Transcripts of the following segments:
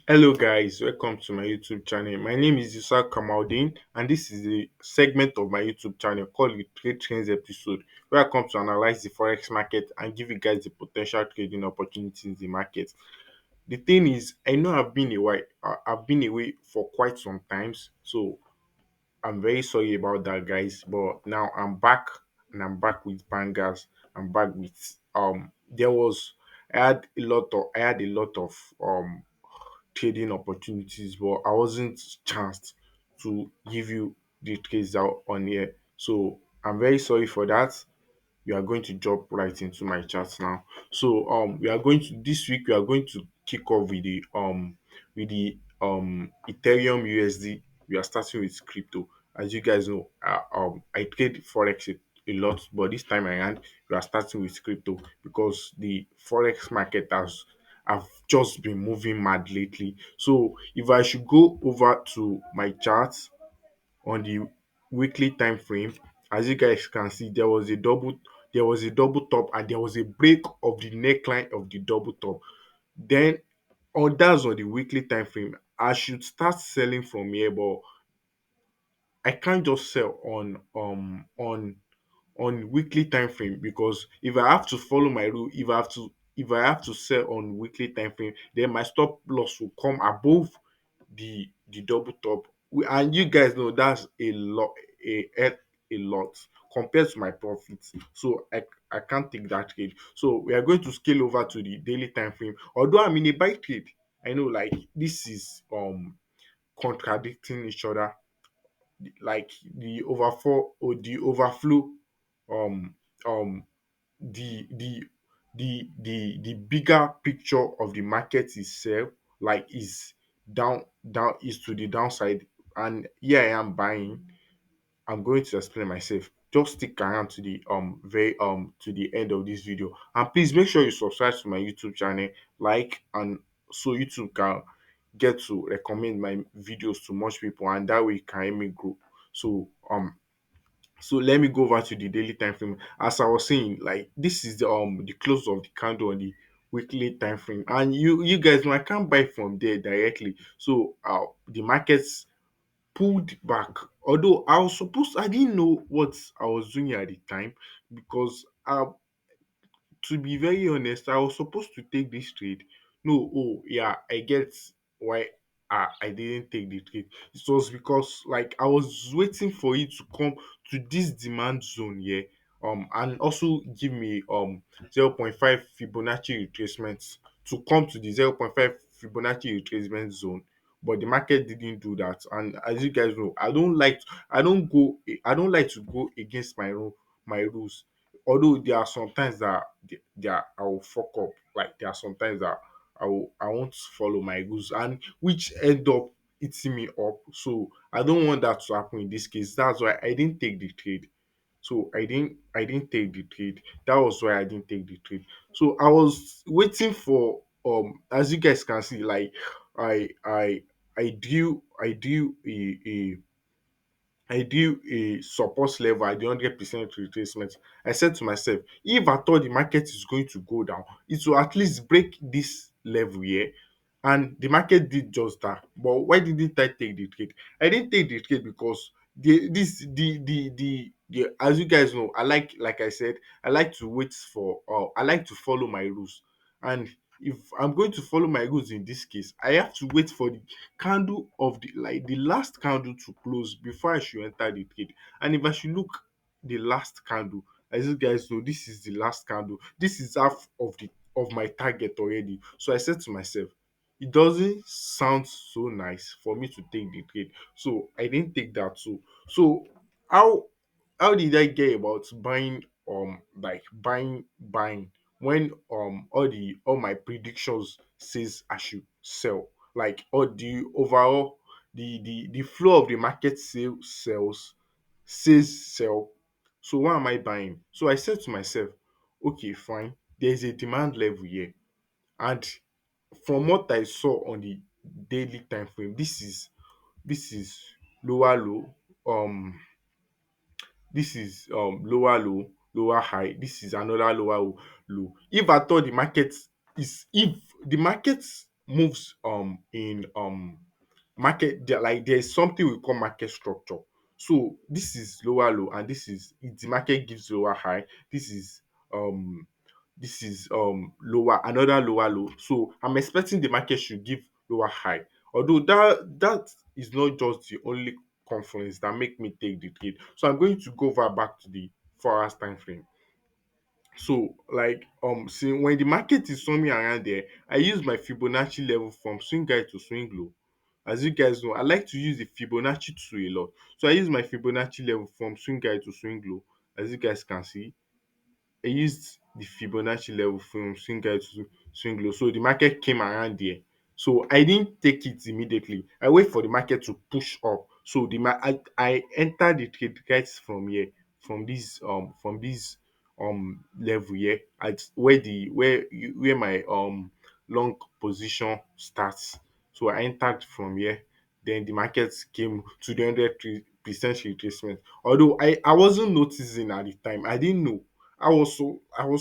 Hello guys, welcome to my YouTube channel. My name is Yusa Kamaldin and this is a segment of my YouTube channel called the Trade Trends episode where I come to analyze the forex market and give you guys the potential trading opportunities in the market. The thing is, I know I've been away for quite some times, so I'm very sorry about that, guys. But now I'm back and I'm back with bangers. I'm back with there was I had a lot of trading opportunities, but I wasn't chanced to give you the trades out on here. So I'm very sorry for that. We are going to jump right into my charts now. So we are going to this week we are going to kick off with the Ethereum USD. We are starting with crypto. As you guys know, I trade forex a lot, but this time around we are starting with crypto because the forex market has have just been moving mad lately. So if I should go over to my charts on the weekly time frame, as you guys can see, there was a double top and there was a break of the neckline of the double top. Then on that's on the weekly time frame. I should start selling from here, but I can't just sell on weekly time frame because if I have to follow my rule, if I have to sell on weekly time frame, then my stop loss will come above the double top. And you guys know that's a lot compared to my profits. So I can't take that trade. So we are going to scale over to the daily time frame. Although I'm in a buy trade, I know like this is contradicting each other, like the overflow, um um the bigger picture of the market itself like is down is to the downside, and here I am buying. I'm going to explain myself. Just stick around to the very to the end of this video, and please make sure you subscribe to my YouTube channel, like, and so YouTube can get to recommend my videos to much people, and that way it can help me grow. So so let me go over to the daily time frame. As I was saying, like this is the close of the candle on the weekly time frame, and you guys know I can't buy from there directly. So the markets pulled back. Although I didn't know what I was doing at the time because to be very honest, I was supposed to take this trade. No, oh yeah, I get why I didn't take the trade. It was because like I was waiting for it to come to this demand zone here. And also give me 0.5 Fibonacci retracements to come to the 0.5 Fibonacci retracement zone. But the market didn't do that. And as you guys know, I don't like to go against my rules. Although there are sometimes that I will fuck up. Like there are sometimes that I won't follow my rules, and which end up eating me up. So I don't want that to happen in this case. That's why I didn't take the trade. So I didn't take the trade. That was why I didn't take the trade. So I was waiting for as you guys can see, like I I I do I do a support level at the 100% retracement. I said to myself, if at all the market is going to go down, it will at least break this level here. And the market did just that. But why didn't I take the trade? I didn't take the trade because the as you guys know, like I said, I like to wait for I like to follow my rules. And if I'm going to follow my rules in this case, I have to wait for the candle of the last candle to close before I should enter the trade. And if I should look the last candle, as you guys know, this is the last candle. This is half of my target already. So I said to myself, it doesn't sound so nice for me to take the trade. So I didn't take that too. So how how did I get about buying like buying when all my predictions says I should sell? Like all the overall the flow of the market sells says sell. So why am I buying? So I said to myself, okay, fine, there's a demand level here. And from what I saw on the daily time frame, this is lower low. This is lower low, lower high. This is another lower low. If at all the market is if the market moves in market there, like there's something we call market structure. So this is lower low, and this is if the market gives lower high, this is um lower, another lower low. So I'm expecting the market should give lower high, although that is not just the only conference that make me take the trade. So I'm going to go over back to the 4 hours time frame. So like see, when the market is somewhere around there, I use my Fibonacci level from swing high to swing low. As you guys know, I like to use the Fibonacci tool a lot. So I use my Fibonacci level from swing high to swing low. As you guys can see, I used the Fibonacci level from swing high to swing low. So the market came around there. So I didn't take it immediately. I wait for the market to push up. So I entered the trade right from here, from this level here, at where my long position starts. So I entered from here. Then the market came to the 100% retracement. Although I wasn't noticing at the time. I didn't know. I was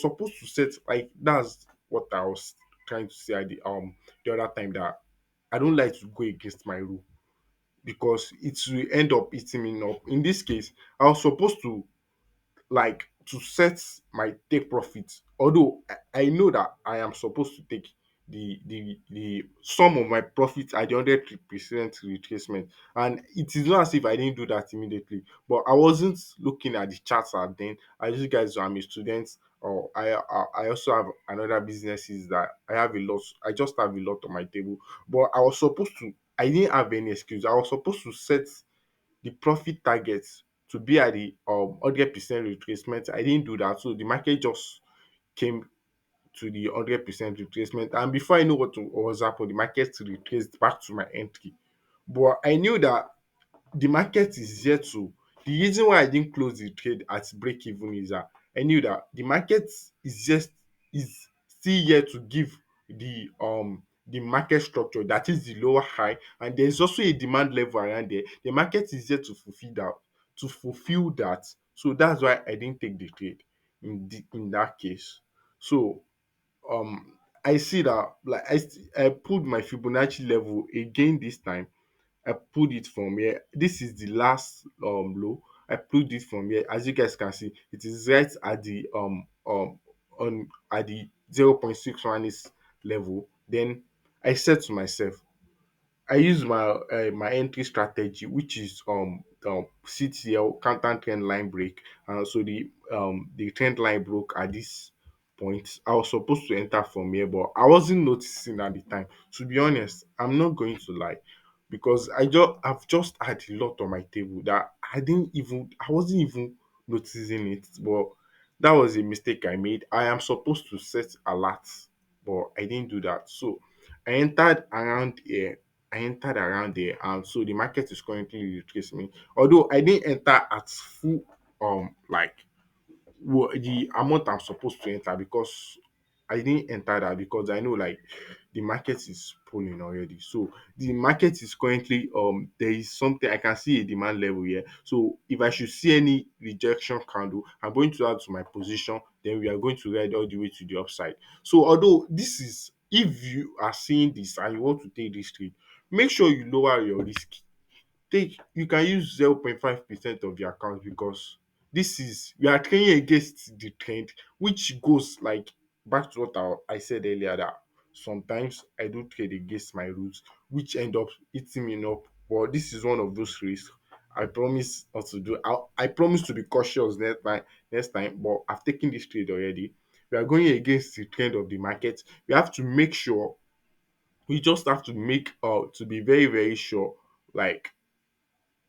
supposed to set, like, that's what I was trying to say at the other time, that I don't like to go against my rule, because it will end up eating me up. In this case, I was supposed to, like, to set my take profit. Although I know that I am supposed to take the sum of my profit at the 100% retracement, and it is not as if I didn't do that immediately. But I wasn't looking at the charts at then. As you guys know, I'm a student, or I also have another businesses that I have a lot. I just have a lot on my table. But I was supposed to. I didn't have any excuse. I was supposed to set the profit target to be at the 100% retracement. I didn't do that, so the market just came to the 100% retracement, and before I know what was happening, the market retraced back to my entry. But I knew that the market is yet to, the reason why I didn't close the trade at break even is that I knew that the market is still yet to give the market structure, that is the lower high, and there's also a demand level around there. The market is yet to fulfill that. So that's why I didn't take the trade in that case. So I see that, like, I pulled my Fibonacci level again this time. I pulled it from here. This is the last low. I pulled it from here. As you guys can see, it is right at the on at the 0.618 level. Then I said to myself, I use my entry strategy, which is CTL, counter trend line break. So the trend line broke at this point. I was supposed to enter from here, but I wasn't noticing at the time. To be honest, I'm not going to lie, because I've just had a lot on my table that I wasn't even noticing it. But that was a mistake I made. I am supposed to set alerts, but I didn't do that. So I entered around here. I entered around there, and so the market is currently retracing me. Although I didn't enter at full, like, the amount I'm supposed to enter, because I didn't enter that because I know, like, the market is pulling already. So the market is currently, there is something I can see, a demand level here. So if I should see any rejection candle, I'm going to add to my position. Then we are going to ride all the way to the upside. So although this is, if you are seeing this and you want to take this trade, make sure you lower your risk. Take You can use 0.5% of your account, because this is, you are trading against the trend, which goes, like, back to what I said earlier, that sometimes I do trade against my rules, which end up eating me up. But this is one of those risks. I promise not to do. I promise to be cautious next time. But I've taken this trade already. We are going against the trend of the market. We have to make sure. We just have to make to be very, very sure, like,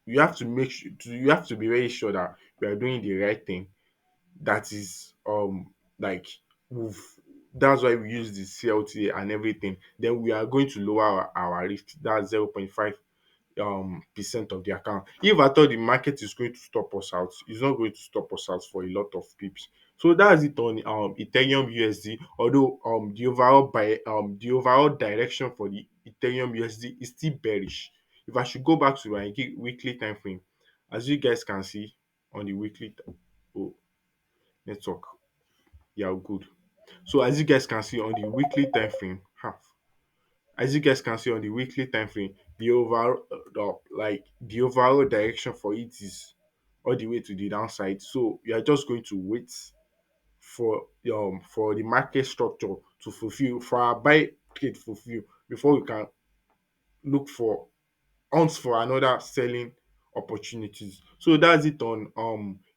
you have to be very sure that we are doing the right thing. That is, like, we've that's why we use the CLTA and everything. Then we are going to lower our risk. That's 0.5 percent of the account. If at all the market is going to stop us out, it's not going to stop us out for a lot of pips. So that's it on Ethereum USD. Although the overall direction for the Ethereum USD is still bearish. If I should go back to my weekly time frame, as you guys can see on the oh, network, yeah, good. So as you guys can see on the weekly time frame, as you guys can see on the weekly time frame, the overall the overall direction for it is all the way to the downside. So you are just going to wait for the market structure to fulfill, for our buy trade fulfill, before we can look for hunt for another selling opportunities. So that's it on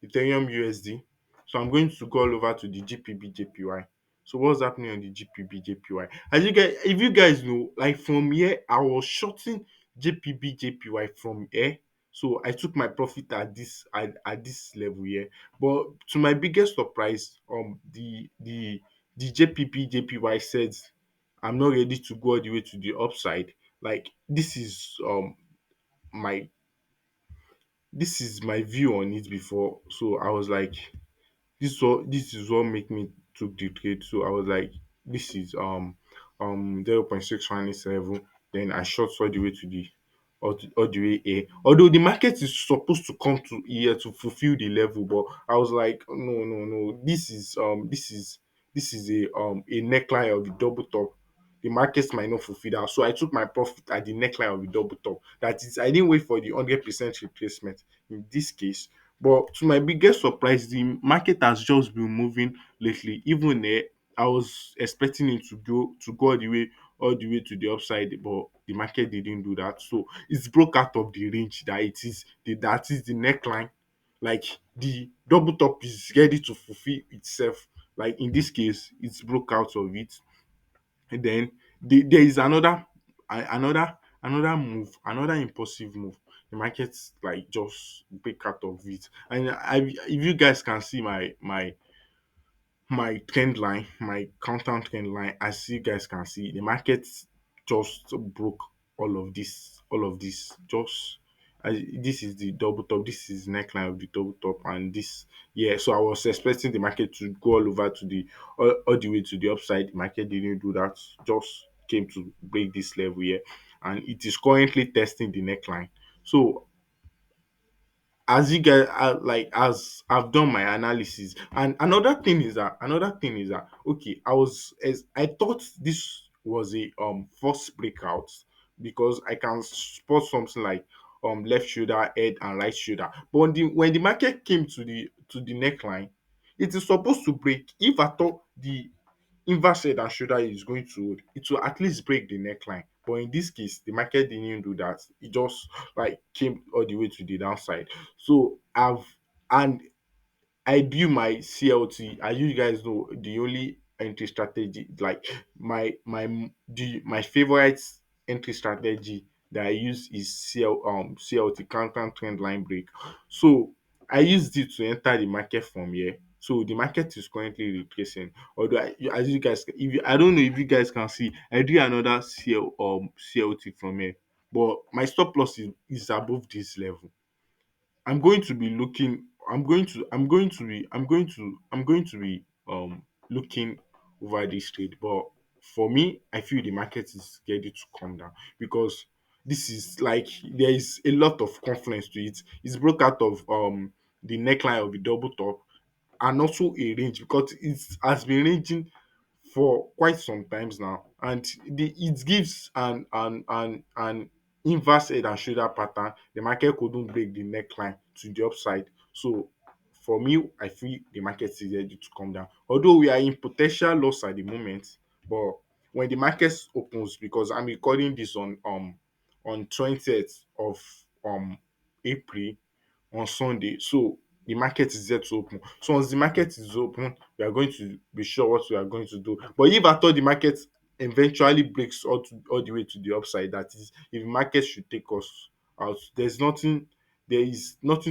Ethereum USD. So I'm going to go all over to the GPB JPY. So what's happening on the GPB JPY? As you guys, if you guys know, like from here, I was shorting JPB JPY from here. So I took my profit at this level here. But to my biggest surprise, the JPB JPY said I'm not ready to go all the way to the upside. Like my this is my view on it before. So I was like, this is what make me took the trade. So I was like, this is 0.6187. Then I short all the way to the all the way here. Although the market is supposed to come to here to fulfill the level, but I was like, no, no, no. This is a neckline of the double top. The markets might not fulfill that. So I took my profit at the neckline of the double top. That is, I didn't wait for the 100% retracement in this case. But to my biggest surprise, the market has just been moving lately. Even I was expecting it to go all the way to the upside, but the market didn't do that. So it's broke out of the range that it is. That is the neckline. Like the double top is ready to fulfill itself. Like in this case, it's broke out of it. And then there is another move, another impulsive move. The market like just break out of it. And if you guys can see my trend line, my countdown trend line, as you guys can see, the market just broke all of this. Just this is the double top, this is neckline of the double top, and this, yeah. So I was expecting the market to go all over to the all the way to the upside. The market didn't do that, just came to break this level here, and it is currently testing the neckline. So as you guys like, as I've done my analysis, and another thing is that okay, I thought this was a first breakout, because I can spot something like left shoulder, head, and right shoulder. But when the market came to the neckline, it is supposed to break. If I thought the inverse head and shoulder is going to hold, it will at least break the neckline. But in this case, the market didn't do that. It just like came all the way to the downside. So and I view my CLT, as you guys know, the only entry strategy, like my favorite entry strategy that I use is CLT, counter trend line break. So I used it to enter the market from here. So the market is currently retracing. Although as you guys, I don't know if you guys can see, I do another CLT from here, but my stop loss is above this level. I'm going to be looking. I'm going to be looking over this trade. But for me, I feel the market is ready to come down, because this is like, there is a lot of confluence to it. It's broke out of the neckline of the double top, and also a range, because it has been ranging for quite some times now, and it gives an inverse head and shoulder pattern. The market couldn't break the neckline to the upside. So for me, I feel the market is ready to come down, although we are in potential loss at the moment. But when the market opens, because I'm recording this on 20th of um April, on Sunday. So the market is yet to open. So once the market is open, we are going to be sure what we are going to do. But if at all the market eventually breaks all the way to the upside, that is, if the market should take us out, there is nothing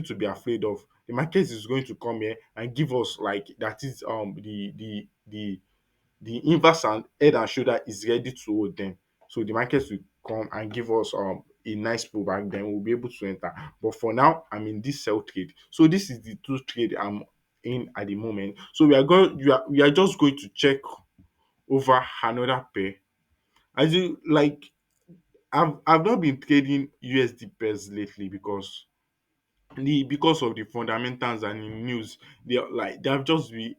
to be afraid of. The market is going to come here and give us, like, that is the inverse and head and shoulder is ready to hold them. So the market will come and give us a nice pullback, then we'll be able to enter. But for now, I'm in this sell trade. So this is the two trade I'm in at the moment. So we are just going to check over another pair. As you like, I've not been trading USD pairs lately, because of the fundamentals and the news. They have just been,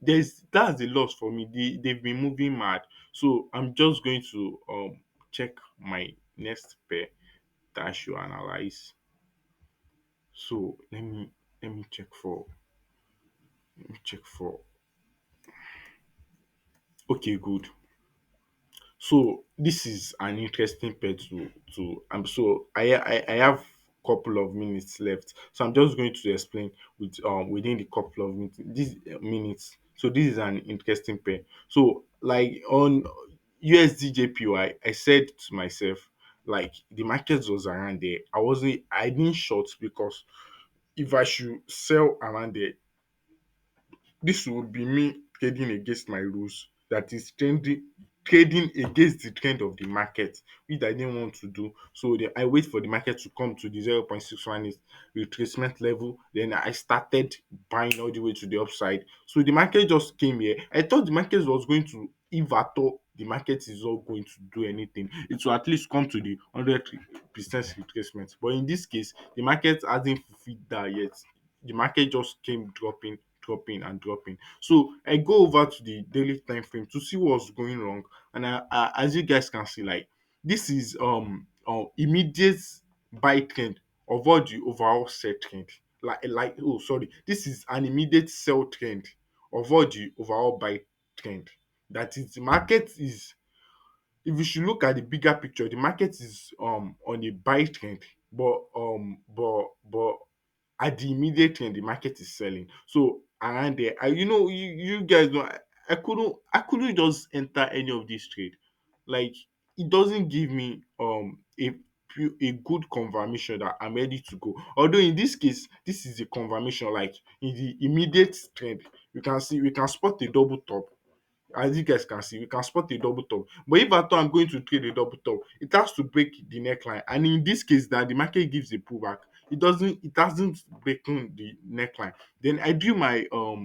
that's the loss for me. They've been moving mad. So I'm just going to check my next pair that I should analyze. So let me check for let me check for okay, good. So this is an interesting pair to so I have couple of minutes left. So I'm just going to explain within the couple of minutes. So this is an interesting pair. So like on USD JPY, I said to myself, like the market was around there. I didn't short because if I should sell around there, this would be me trading against my rules. That is trading against the trend of the market, which I didn't want to do. So I wait for the market to come to the 0.618 retracement level. Then I started buying all the way to the upside. So the market just came here. I thought the market was going to, if at all the market is not going to do anything, it will at least come to the 100% retracement. But in this case, the market hasn't fulfilled that yet. The market just came dropping and dropping. So I go over to the daily time frame to see what's going wrong. And as you guys can see, like this is immediate buy trend of all the overall sell trend. Oh sorry, this is an immediate sell trend of all the overall buy trend. That is, the market is, if you should look at the bigger picture, the market is on a buy trend, but at the immediate trend the market is selling. So around there, you guys know, I couldn't just enter any of this trade. Like it doesn't give me a good confirmation that I'm ready to go. Although in this case, this is a confirmation. Like in the immediate trend, we can spot a double top. As you guys can see, we can spot a double top. But if at all I'm going to trade a double top, it has to break the neckline. And in this case, that the market gives a pullback, it hasn't broken the neckline. Then I do my a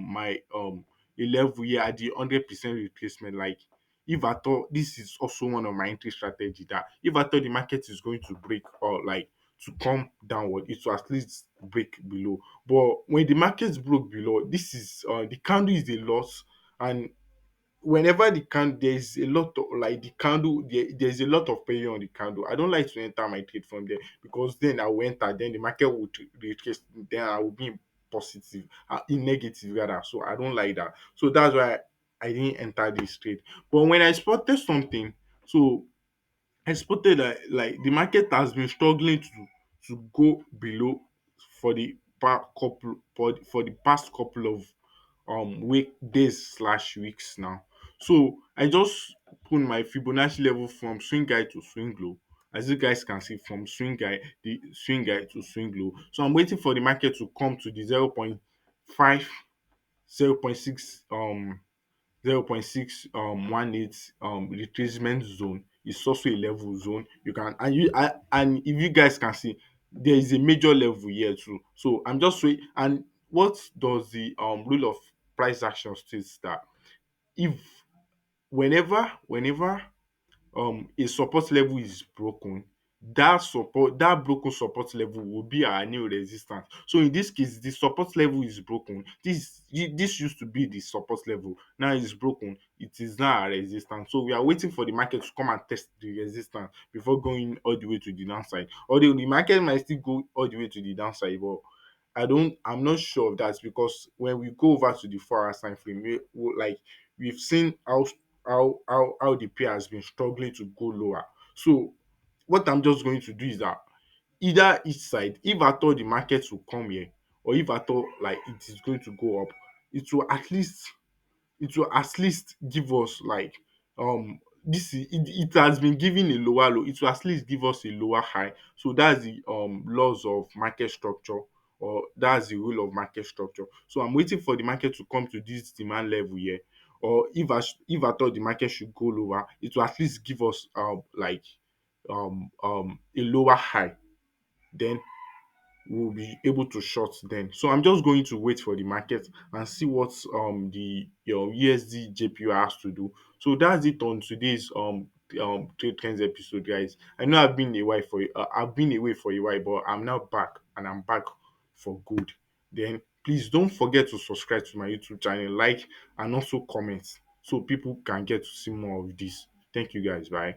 level here at the 100% replacement. Like if at all, this is also one of my entry strategy, that if at all the market is going to break or like to come downward, it will at least break below. But when the market broke below, this is the candle is a loss. And whenever the candle, there's a lot of like the candle there's a lot of pressure on the candle. I don't like to enter my trade from there, because then I will enter, then the market will retrace, then I will be in positive, in negative rather. So I don't like that. So that's why I didn't enter this trade. But when I spotted something, so I spotted that like the market has been struggling to go below for the for the past couple of week days slash weeks now. So I just put my Fibonacci level from swing high to swing low. As you guys can see, from swing high to swing low. So I'm waiting for the market to come to the 0.5, 0.6 0.618 retracement zone. Is also a level zone. You can, and if you guys can see, there is a major level here too. So I'm just wait. And what does the rule of price action states that if whenever a support level is broken, that broken support level will be our new resistance. So in this case, the support level is broken. This used to be the support level, now it's broken, it is now our resistance. So we are waiting for the market to come and test the resistance before going all the way to the downside. Although the market might still go all the way to the downside, but I'm not sure of that, because when we go over to the 4 hours time frame, like we've seen how the pair has been struggling to go lower. So what I'm just going to do is that either each side, if at all the market will come here, or if at all like it is going to go up, it will at least give us like it has been giving a lower low, it will at least give us a lower high. So that's the laws of market structure, or that's the rule of market structure. So I'm waiting for the market to come to this demand level here, or if at all the market should go lower, it will at least give us like a lower high. Then we'll be able to short then. So I'm just going to wait for the market and see what the your USD JPY has to do. So that's it on today's trade trends episode, guys. I know I've been away for a while, but I'm now back, and I'm back for good. Then please don't forget to subscribe to my YouTube channel, like, and also comment, so people can get to see more of this. Thank you guys. Bye.